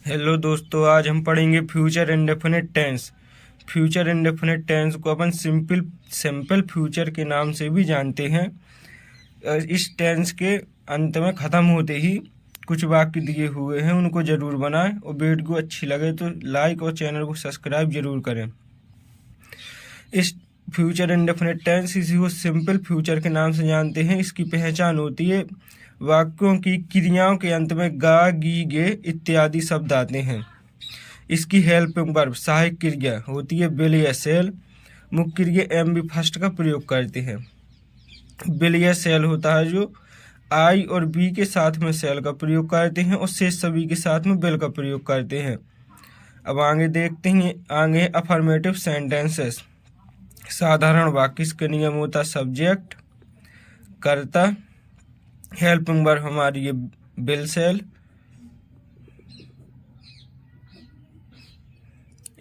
Hello दोस्तों, आज हम पढ़ेंगे future indefinite tense. Future indefinite tense को अपन सिंपल फ्यूचर के नाम से भी जानते हैं। इस टेंस के अंत में ख़त्म होते ही कुछ वाक्य दिए हुए हैं, उनको ज़रूर बनाएं और वीडियो अच्छी लगे तो लाइक और चैनल को सब्सक्राइब जरूर करें। इस फ्यूचर इंडेफिनिट टेंस इसी को सिंपल फ्यूचर के नाम से जानते हैं। इसकी पहचान होती है वाक्यों की क्रियाओं के अंत में गा, गी, गे इत्यादि शब्द आते हैं। इसकी हेल्पिंग वर्ब सहायक क्रिया होती है विल या सेल। मुख्य क्रिया एम बी फर्स्ट का प्रयोग करते हैं। विल या सेल होता है जो आई और बी के साथ में सेल का प्रयोग करते हैं और शेष सभी के साथ में विल का प्रयोग करते हैं। अब आगे देखते हैं, आगे अफर्मेटिव सेंटेंसेस। साधारण वाक्य का नियम होता है सब्जेक्ट, कर्ता, हेल्पिंग वर्ब हमारी ये will shall,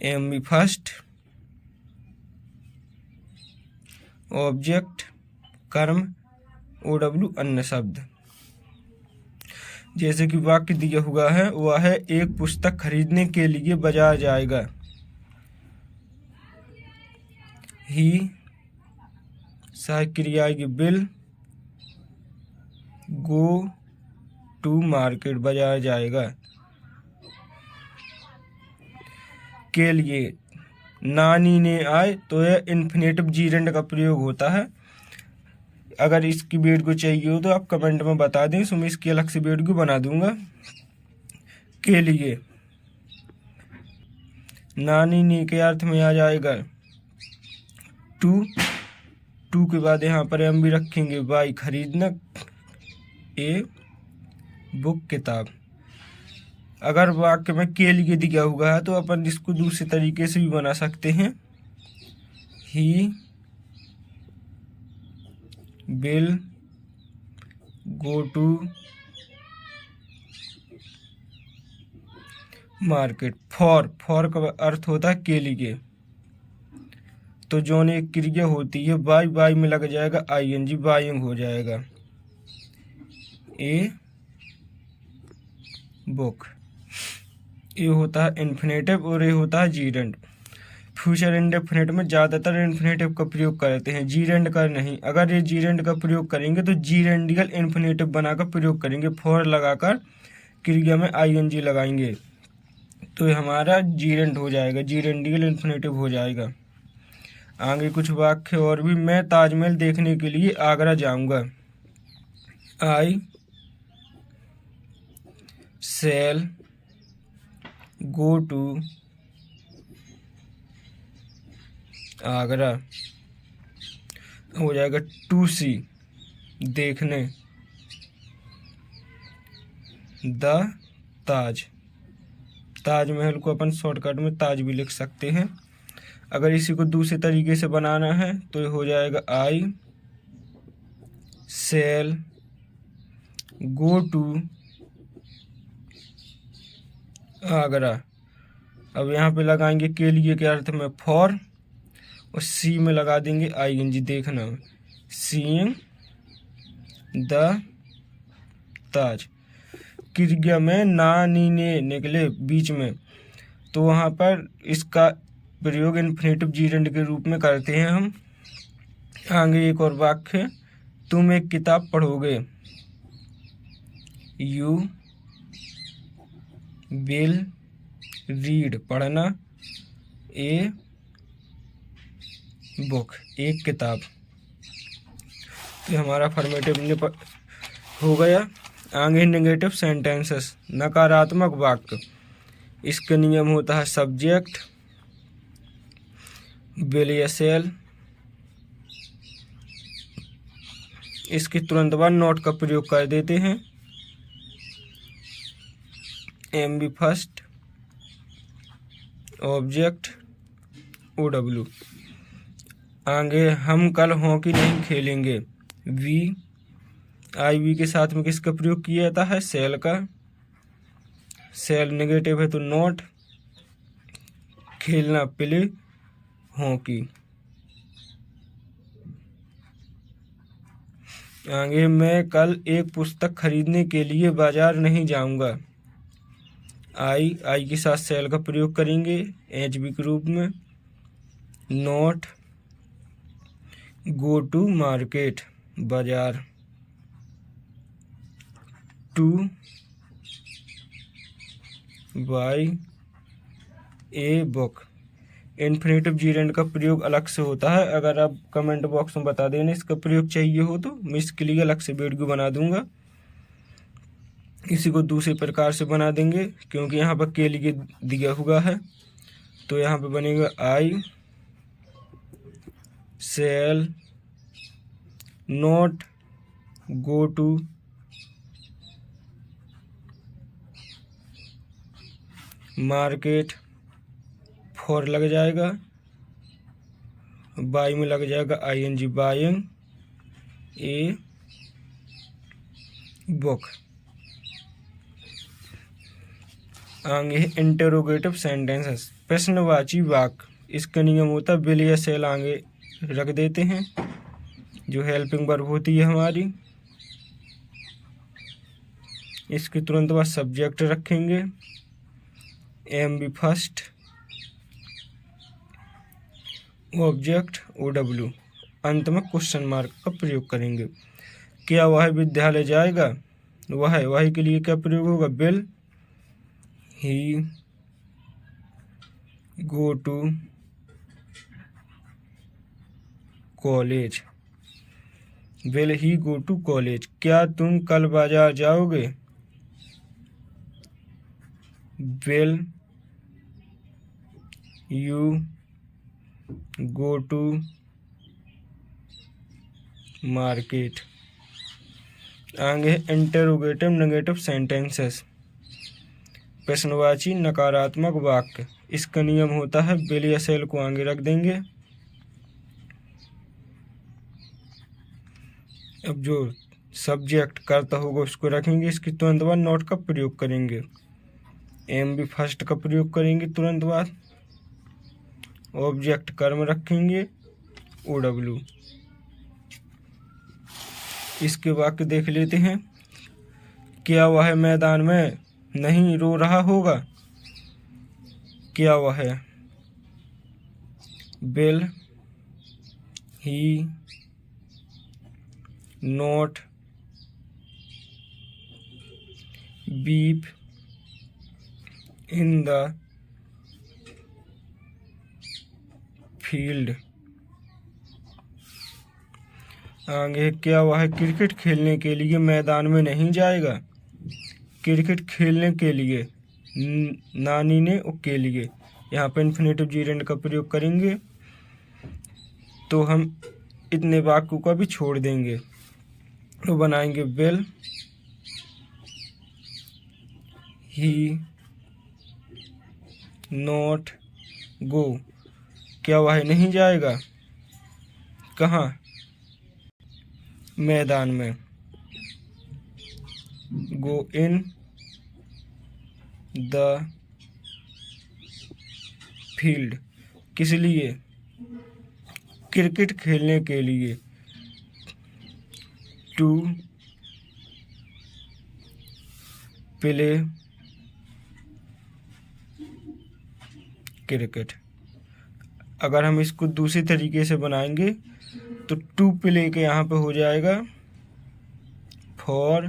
M B first, object, कर्म, ओ डब्ल्यू अन्य शब्द। जैसे कि वाक्य दिया हुआ है वह है एक पुस्तक खरीदने के लिए बाजार जाएगा। ही सहायक क्रिया आएगी विल गो टू मार्केट, बाजार जाएगा। के लिए नानी ने आए तो यह इन्फिनेटिव जीरेंड का प्रयोग होता है। अगर इसकी वीडियो चाहिए हो तो आप कमेंट में बता दें, तो मैं इसकी अलग से वीडियो बना दूंगा। के लिए नानी ने के अर्थ में आ जाएगा टू के बाद यहाँ पर हम भी रखेंगे बाई खरीदना, ए बुक किताब। अगर वाक्य में के लिए दिया हुआ है तो अपन इसको दूसरे तरीके से भी बना सकते हैं। He will go to market. For का अर्थ होता है के लिए, तो जो एक क्रिया होती है बाई में लग जाएगा आईएनजी, बाइंग हो जाएगा। ए बुक, ये होता है इन्फिनेटिव और ये होता है जीरेंड। फ्यूचर इंडेफिनिट में ज़्यादातर इन्फिनेटिव का प्रयोग करते हैं, जीरेंड का नहीं। अगर ये जीरेंड का प्रयोग करेंगे तो जीरेंडियल इन्फिनेटिव बनाकर प्रयोग करेंगे, फॉर लगाकर क्रिया में आईएनजी लगाएंगे तो ये हमारा जीरेंड हो जाएगा, जीरेंडियल इन्फिनेटिव हो जाएगा। आगे कुछ वाक्य और भी। मैं ताजमहल देखने के लिए आगरा जाऊंगा। आई सेल गो टू आगरा, हो जाएगा टू सी देखने, द ताजमहल को अपन शॉर्टकट में ताज भी लिख सकते हैं। अगर इसी को दूसरे तरीके से बनाना है तो ये हो जाएगा आई सेल गो टू आगरा। अब यहाँ पे लगाएंगे के लिए के अर्थ में फॉर और सी में लगा देंगे आईएनजी देखना, सीइंग द ताज। क्रिया में नानी ने निकले बीच में, तो वहाँ पर इसका प्रयोग इन्फिनेटिव जीरेंड के रूप में करते हैं हम। आगे एक और वाक्य, तुम एक किताब पढ़ोगे। यू विल रीड, पढ़ना, ए बुक, एक किताब। तो हमारा अफर्मेटिव हो गया। आगे नेगेटिव सेंटेंसेस, नकारात्मक वाक्य। इसका नियम होता है सब्जेक्ट, विल या सेल। इसके तुरंत बाद नॉट का प्रयोग कर देते हैं, M B first, object, O W. आगे हम कल हॉकी नहीं खेलेंगे। वी आई वी के साथ में किसका प्रयोग किया जाता है, सेल का। सेल नेगेटिव है तो नॉट, खेलना प्ले, हॉकी। आगे मैं कल एक पुस्तक खरीदने के लिए बाजार नहीं जाऊंगा। आई के साथ सेल का प्रयोग करेंगे HB के रूप में। नॉट गो टू मार्केट बाजार। Two by a book. Infinitive जीरेंड का प्रयोग अलग से होता है, अगर आप कमेंट बॉक्स में बता देना इसका प्रयोग चाहिए हो तो मैं इसके लिए अलग से वीडियो बना दूंगा। इसी को दूसरे प्रकार से बना देंगे क्योंकि यहाँ पर के लिए दिया हुआ है, तो यहाँ पे बनेगा I shall not go to market. For लग जाएगा, बाई में लग जाएगा ING बाइंग ए बुक। आगे इंटरोगेटिव सेंटेंसेस, प्रश्नवाची वाक्य। इसका नियम होता है विल या सेल आगे रख देते हैं, जो हेल्पिंग वर्ब होती है हमारी। इसके तुरंत बाद सब्जेक्ट रखेंगे MB फर्स्ट, ऑब्जेक्ट OW, अंत में क्वेश्चन मार्क का प्रयोग करेंगे। क्या वह विद्यालय जाएगा? वह के लिए क्या प्रयोग होगा? Will he go to college. Will he go to college. क्या तुम कल बाजार जाओगे? Will you go to market. आगे इंटरोगेटिव नेगेटिव सेंटेंसेस, प्रश्नवाची नकारात्मक वाक्य। इसका नियम होता है विल या सेल को आगे रख देंगे। अब जो सब्जेक्ट करता होगा उसको रखेंगे। इसके तुरंत बाद नॉट का प्रयोग करेंगे, MB फर्स्ट का प्रयोग करेंगे तुरंत बाद। ऑब्जेक्ट कर्म रखेंगे OW। इसके वाक्य देख लेते हैं। क्या वह मैदान में नहीं रो रहा होगा? क्या वह will he not beep in the field. आगे क्या वह क्रिकेट खेलने के लिए मैदान में नहीं जाएगा? क्रिकेट खेलने के लिए नानी ने के लिए, यहाँ पर इन्फिनेटिव जीरेंड का प्रयोग करेंगे तो हम इतने वाक्यों का भी छोड़ देंगे, तो बनाएंगे विल ही नॉट गो। क्या वह नहीं जाएगा? कहाँ? मैदान में। Go in the field. किस लिए? क्रिकेट खेलने के लिए। To play cricket. अगर हम इसको दूसरी तरीके से बनाएंगे तो टू प्ले के यहाँ पे हो जाएगा फॉर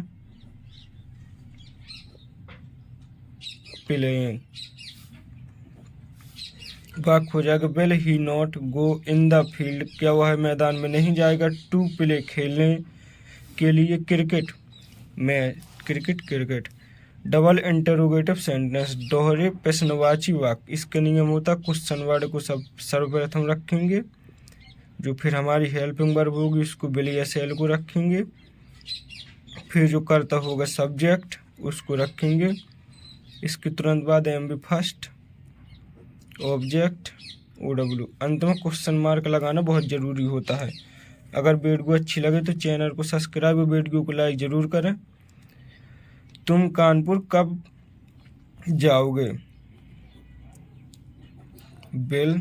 प्लेइंग। वाक्य हो जाएगा will he not go in the field. क्या वह मैदान में नहीं जाएगा टू प्ले खेलने के लिए क्रिकेट में। क्रिकेट। डबल इंटरोगेटिव सेंटेंस, दोहरे प्रश्नवाची वाक्य। इसका नियम होता है क्वेश्चन वर्ड को सर्वप्रथम रखेंगे, जो फिर हमारी हेल्पिंग वर्ब होगी उसको विल या सेल को रखेंगे, फिर जो करता होगा सब्जेक्ट उसको रखेंगे। इसके तुरंत बाद MB फर्स्ट, ऑब्जेक्ट OW, अंत में क्वेश्चन मार्क लगाना बहुत ज़रूरी होता है। अगर वीडियो अच्छी लगे तो चैनल को सब्सक्राइब और वीडियो को लाइक ज़रूर करें। तुम कानपुर कब जाओगे? विल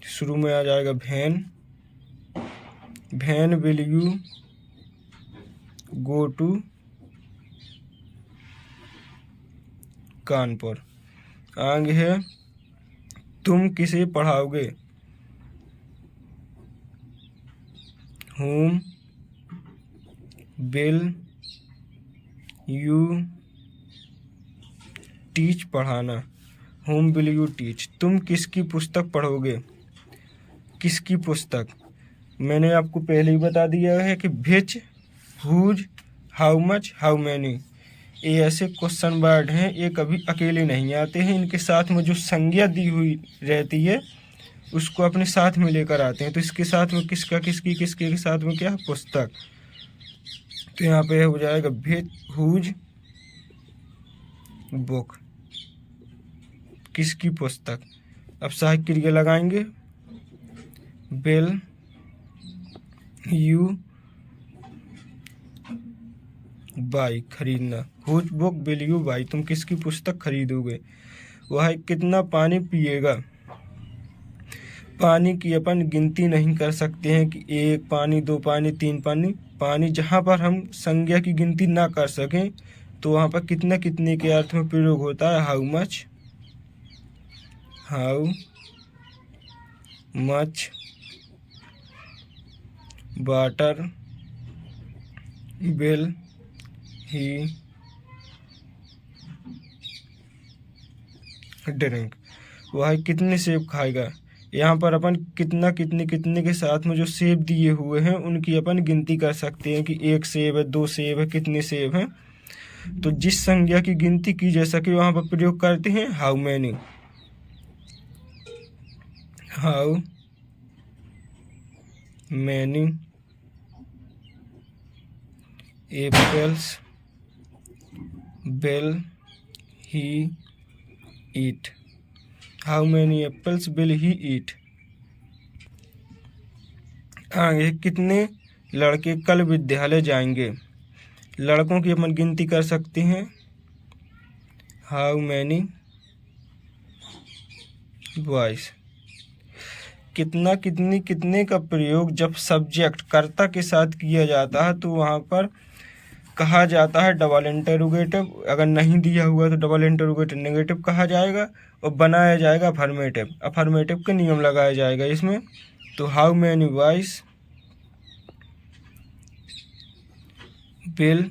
शुरू में आ जाएगा when will you go to Kanpur. आगे है तुम किसे पढ़ाओगे, whom will you teach, पढ़ाना, whom will you teach। तुम किसकी पुस्तक पढ़ोगे, किसकी पुस्तक। मैंने आपको पहले ही बता दिया है कि which, whose, how much, how many, ये ऐसे क्वेश्चन वर्ड हैं, ये कभी अकेले नहीं आते हैं, इनके साथ में जो संज्ञा दी हुई रहती है उसको अपने साथ में लेकर आते हैं। तो इसके साथ में किसका, किसकी, किसके के साथ में क्या है, पुस्तक। तो यहाँ पे हो जाएगा हुज बुक, किसकी पुस्तक। अब सहायक क्रिया लगाएंगे, विल यू बाई, खरीदना, whose book will you buy, तुम किसकी पुस्तक खरीदोगे। वह कितना पानी पिएगा। पानी की अपन गिनती नहीं कर सकते हैं कि 1 पानी, 2 पानी, 3 पानी। पानी जहाँ पर हम संज्ञा की गिनती ना कर सकें तो वहाँ पर कितना, कितने के अर्थ में प्रयोग होता है, how much, how much water will he drink, वह कितने सेब खाएगा। यहाँ पर अपन कितना, कितने, कितने के साथ में जो सेब दिए हुए हैं उनकी अपन गिनती कर सकते हैं कि 1 सेब है, 2 सेब है, कितने सेब हैं। तो जिस संज्ञा की गिनती की जा सके वहाँ पर प्रयोग करते हैं how many, how many apples will he eat, how many apples will he eat. आगे कितने लड़के कल विद्यालय जाएंगे। लड़कों की अपन गिनती कर सकते हैं, हाउ मैनी बॉयज। कितना, कितनी, कितने का प्रयोग जब सब्जेक्ट कर्ता के साथ किया जाता है तो वहाँ पर कहा जाता है डबल इंटरोगेटिव। अगर नहीं दिया हुआ तो डबल इंटरोगेटिव नेगेटिव कहा जाएगा और बनाया जाएगा अफर्मेटिव। अफर्मेटिव के नियम लगाया जाएगा इसमें। तो how many boys will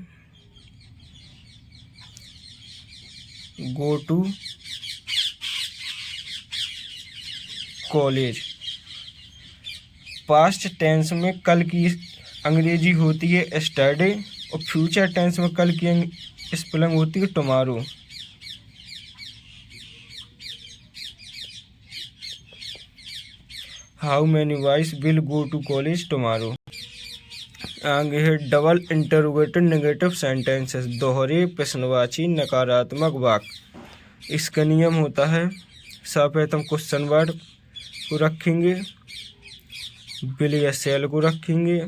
go to college. Past tense में कल की अंग्रेजी होती है एस्टरडे और फ्यूचर टेंस में कल की स्पेलिंग होती है tomorrow. How many boys will go to college tomorrow. आगे है डबल इंटरोगेटिव नेगेटिव सेंटेंसेस, दोहरे प्रश्नवाची नकारात्मक वाक्य। इसका नियम होता है सर्वप्रथम क्वेश्चन वर्ड को रखेंगे, विल या सेल को रखेंगे,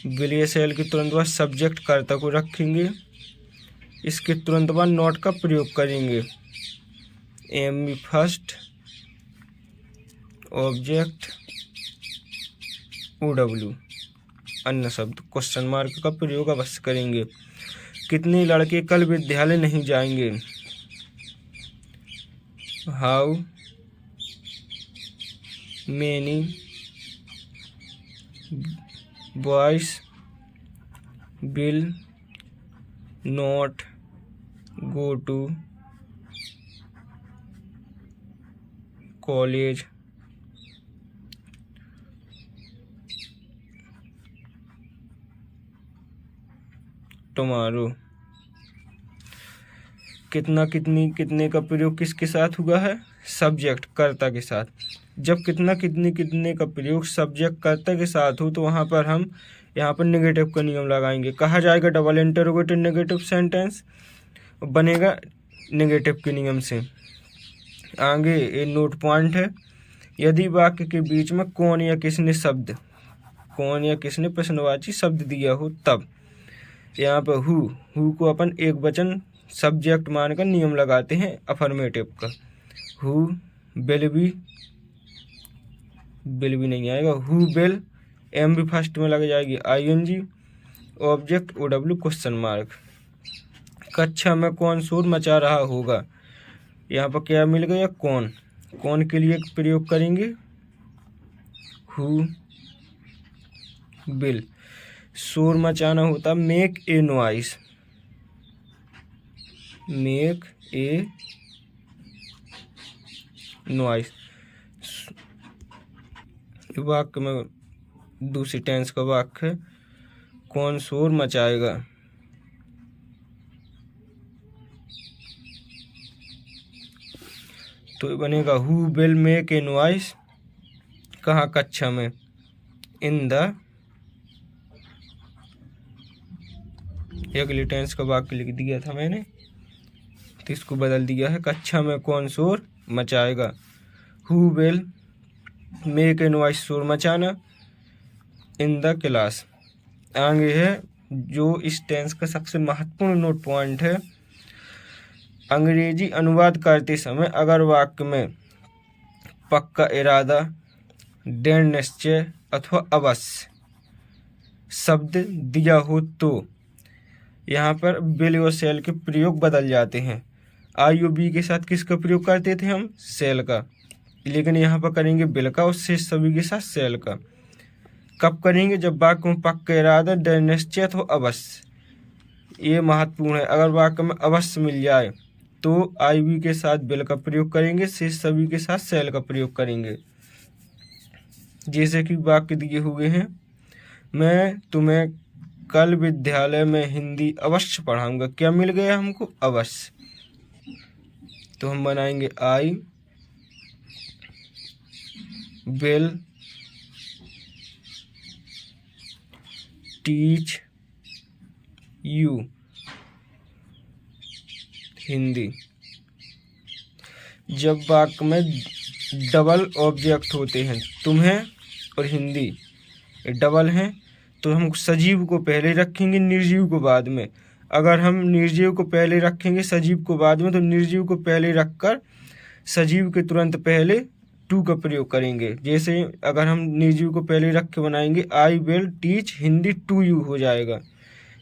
विल या सेल के तुरंत बाद सब्जेक्ट कर्ता को रखेंगे, इसके तुरंत बाद नॉट का प्रयोग करेंगे। M B first, object OW, अन्य शब्द क्वेश्चन मार्क का प्रयोग अवश्य करेंगे। कितने लड़के कल विद्यालय नहीं जाएंगे, how many boys will not go to college tomorrow. कितना, कितनी, कितने का प्रयोग किसके साथ हुआ है, सब्जेक्ट कर्ता के साथ। जब कितना, कितनी, कितने का प्रयोग सब्जेक्ट कर्ता के साथ हो तो वहाँ पर हम यहाँ पर नेगेटिव का नियम लगाएंगे। कहा जाएगा डबल इंटरोगेटिव नेगेटिव सेंटेंस बनेगा नेगेटिव के नियम से। आगे ये नोट पॉइंट है, यदि वाक्य के बीच में कौन या किसने शब्द, कौन या किसने प्रश्नवाची शब्द दिया हो तब। यहाँ पर हु को अपन एक वचन सब्जेक्ट मानकर नियम लगाते हैं अफर्मेटिव का। हु विल भी नहीं आएगा, हु विल एम भी फर्स्ट में लग जाएगी, ING, object OW question mark. कक्षा में कौन शोर मचा रहा होगा। यहाँ पर क्या मिल गया, कौन। कौन के लिए प्रयोग करेंगे, हु विल। शोर मचाना होता make a noise, make a noise. वाक्य में दूसरी टेंस का वाक्य, कौन शोर मचाएगा। तो बनेगा who will make a noise, कहाँ, कक्षा में, इन द। अगली टेंस का वाक्य लिख दिया था मैंने, तो इसको बदल दिया है, कक्षा में कौन शोर मचाएगा। Who will make a noise, शोर मचाना, इन द क्लास। आगे है जो इस टेंस का सबसे महत्वपूर्ण नोट पॉइंट है, अंग्रेजी अनुवाद करते समय अगर वाक्य में पक्का इरादा, दृढ़ निश्चय अथवा अवश्य शब्द दिया हो तो यहाँ पर विल और शैल के प्रयोग बदल जाते हैं। आई और बी के साथ किसका प्रयोग करते थे हम, शैल का, लेकिन यहाँ पर करेंगे विल का और शेष सभी के साथ शैल का। कब करेंगे, जब वाक्य में पक्का इरादा, दृढ़ निश्चय अथवा अवश्य, ये महत्वपूर्ण है। अगर वाक्य में अवश्य मिल जाए तो आई बी के साथ विल का प्रयोग करेंगे, शेष सभी के साथ शैल का प्रयोग करेंगे। जैसे कि वाक्य दिए हुए हैं, मैं तुम्हें कल विद्यालय में हिंदी अवश्य पढ़ाऊंगा। क्या मिल गया हमको, अवश्य। तो हम बनाएंगे I will teach you Hindi. जब वाक्य में डबल ऑब्जेक्ट होते हैं, तुम्हें और हिंदी डबल हैं, तो हम सजीव को पहले रखेंगे, निर्जीव को बाद में। अगर हम निर्जीव को पहले रखेंगे, सजीव को बाद में, तो निर्जीव को पहले रखकर सजीव के तुरंत पहले टू का प्रयोग करेंगे। जैसे अगर हम निर्जीव को पहले रख के बनाएंगे, I will teach Hindi to you हो जाएगा,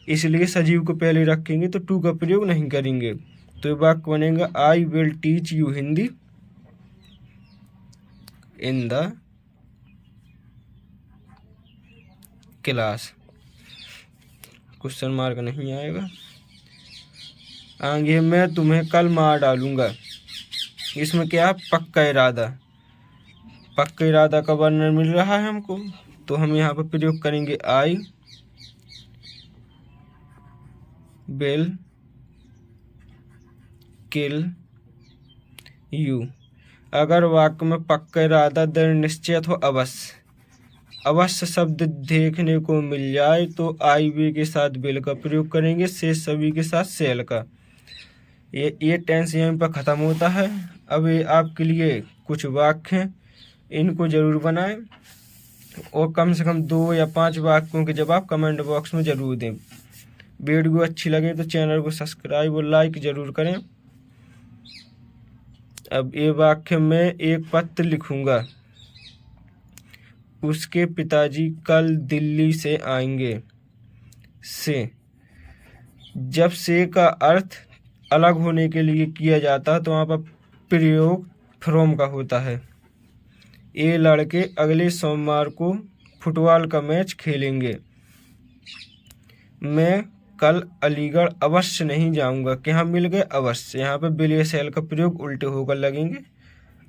इसलिए सजीव को पहले रखेंगे तो टू का प्रयोग नहीं करेंगे। तो वाक्य बनेगा आई will teach you Hindi in the class. Question mark नहीं आएगा। आगे मैं तुम्हें कल मार डालूंगा, इसमें क्या, पक्का इरादा। पक्का इरादा का वर्णन मिल रहा है हमको, तो हम यहाँ पर प्रयोग करेंगे आई विल किल यू। अगर वाक्य में पक्का इरादा, दृढ़ निश्चय अथवा अवश्य शब्द देखने को मिल जाए तो आई वी के साथ विल का प्रयोग करेंगे, शेष सभी के साथ शैल का। ये टेंस यहीं पर ख़त्म होता है। अब ये आपके लिए कुछ वाक्य हैं, इनको ज़रूर बनाएं और कम से कम 2 या 5 वाक्यों के जवाब कमेंट बॉक्स में ज़रूर दें। वीडियो अच्छी लगे तो चैनल को सब्सक्राइब और लाइक ज़रूर करें। अब ये वाक्य में एक पत्र लिखूंगा, उसके पिताजी कल दिल्ली से आएंगे। से, जब से का अर्थ अलग होने के लिए किया जाता है तो वहाँ पर प्रयोग फ्रॉम का होता है। ये लड़के अगले सोमवार को फुटबॉल का मैच खेलेंगे। मैं कल अलीगढ़ अवश्य नहीं जाऊंगा। क्या मिल गए, अवश्य। यहाँ पे विल या शैल का प्रयोग उल्टे होकर लगेंगे,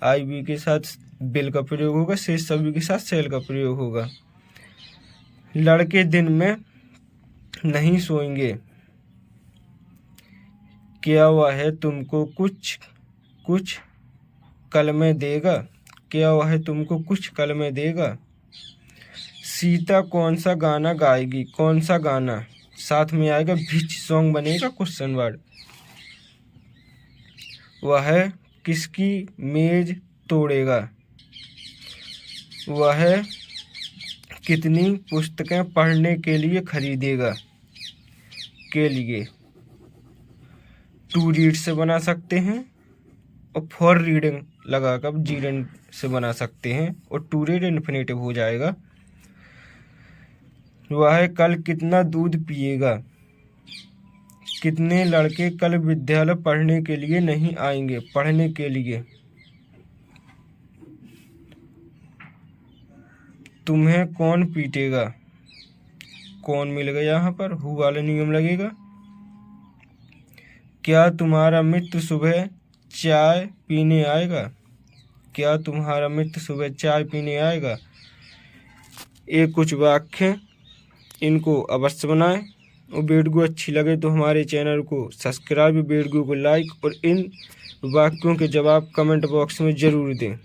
आई बी के साथ विल का प्रयोग होगा, शेष सभी के साथ शैल का प्रयोग होगा। लड़के दिन में नहीं सोएंगे। क्या वह तुमको कुछ कलमें देगा। क्या वह तुमको कुछ कलमें देगा। सीता कौन सा गाना गाएगी। कौन सा गाना साथ में आएगा, विच सॉन्ग बनेगा क्वेश्चन वर्ड। वह किसकी मेज तोड़ेगा। वह कितनी पुस्तकें पढ़ने के लिए खरीदेगा। के लिए टू रीड से बना सकते हैं और फॉर रीडिंग लगाकर जीरेंड से बना सकते हैं और टू रीड इन्फिनेटिव हो जाएगा। वह कल कितना दूध पिएगा। कितने लड़के कल विद्यालय पढ़ने के लिए नहीं आएंगे? पढ़ने के लिए। तुम्हें कौन पीटेगा? कौन मिलेगा यहाँ पर, हु वाला नियम लगेगा। क्या तुम्हारा मित्र सुबह चाय पीने आएगा? क्या तुम्हारा मित्र सुबह चाय पीने आएगा? ये कुछ वाक्य, इनको अवश्य बनाएं। और वीडियो अच्छी लगे तो हमारे चैनल को सब्सक्राइब, वीडियो को लाइक और इन वाक्यों के जवाब कमेंट बॉक्स में ज़रूर दें।